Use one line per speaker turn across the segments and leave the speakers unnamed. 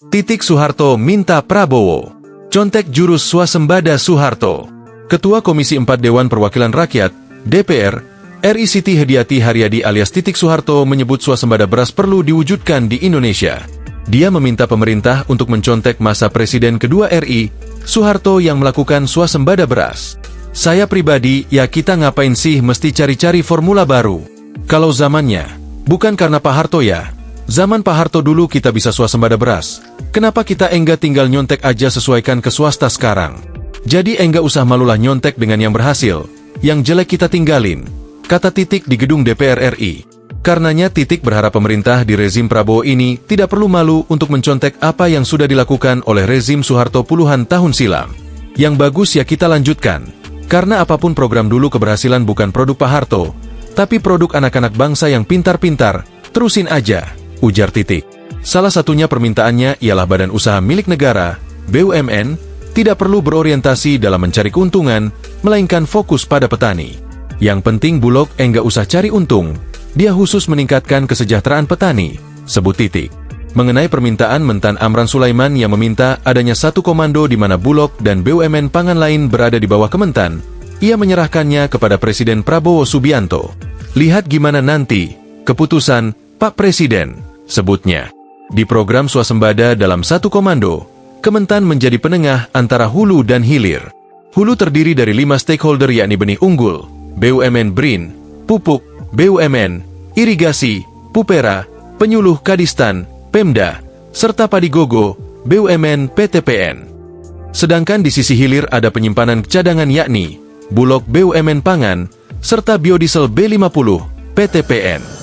Titik Soeharto minta Prabowo. Contek jurus swasembada Soeharto. Ketua Komisi 4 Dewan Perwakilan Rakyat, DPR, RI Siti Hediati Haryadi alias Titik Soeharto menyebut swasembada beras perlu diwujudkan di Indonesia. Dia meminta pemerintah untuk mencontek masa Presiden kedua RI, Soeharto yang melakukan swasembada beras. Saya pribadi, ya kita ngapain sih mesti cari-cari formula baru? Kalau zamannya, bukan karena Pak Harto ya. Zaman Pak Harto dulu kita bisa swasembada beras. Kenapa kita enggak tinggal nyontek aja sesuaikan ke swasta sekarang? Jadi enggak usah malulah nyontek dengan yang berhasil. Yang jelek kita tinggalin, kata Titik di gedung DPR RI. Karenanya Titik berharap pemerintah di rezim Prabowo ini tidak perlu malu untuk mencontek apa yang sudah dilakukan oleh rezim Soeharto puluhan tahun silam. Yang bagus ya kita lanjutkan. Karena apapun program dulu keberhasilan bukan produk Pak Harto, tapi produk anak-anak bangsa yang pintar-pintar, terusin aja, ujar Titik. Salah satunya permintaannya ialah badan usaha milik negara, BUMN, tidak perlu berorientasi dalam mencari keuntungan, melainkan fokus pada petani. Yang penting Bulog enggak usah cari untung, dia khusus meningkatkan kesejahteraan petani, sebut Titik. Mengenai permintaan Mentan Amran Sulaiman yang meminta adanya satu komando di mana Bulog dan BUMN pangan lain berada di bawah Kementan, ia menyerahkannya kepada Presiden Prabowo Subianto. Lihat gimana nanti, keputusan Pak Presiden, sebutnya. Di program swasembada dalam satu komando, Kementan menjadi penengah antara hulu dan hilir. Hulu terdiri dari 5 stakeholder yakni benih unggul, BUMN BRIN, pupuk, BUMN, irigasi, Pupera, penyuluh Kadistan, Pemda, serta padi gogo, BUMN PTPN. Sedangkan di sisi hilir ada penyimpanan cadangan yakni Bulog BUMN Pangan, serta biodiesel B50, PTPN.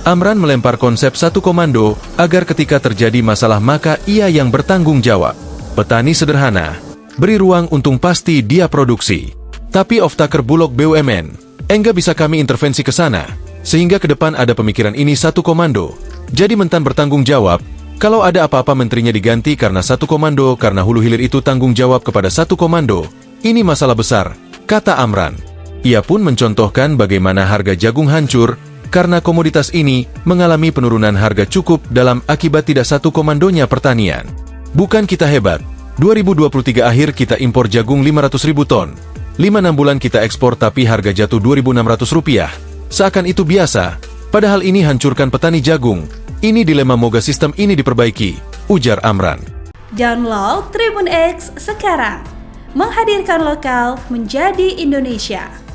Amran melempar konsep satu komando agar ketika terjadi masalah maka ia yang bertanggung jawab. Petani sederhana, beri ruang untung pasti dia produksi. Tapi off-taker Bulog BUMN, enggak bisa kami intervensi ke sana, sehingga ke depan ada pemikiran ini satu komando. Jadi Mentan bertanggung jawab, kalau ada apa-apa menterinya diganti karena satu komando karena hulu hilir itu tanggung jawab kepada satu komando. Ini masalah besar, kata Amran. Ia pun mencontohkan bagaimana harga jagung hancur, karena komoditas ini mengalami penurunan harga cukup dalam akibat tidak satu komandonya pertanian. Bukan kita hebat, 2023 akhir kita impor jagung 500.000 ton. 5-6 bulan kita ekspor tapi harga jatuh Rp2.600. Seakan itu biasa, padahal ini hancurkan petani jagung. Ini dilema moga sistem ini diperbaiki, ujar Amran.
Download Tribun X sekarang, menghadirkan lokal menjadi Indonesia.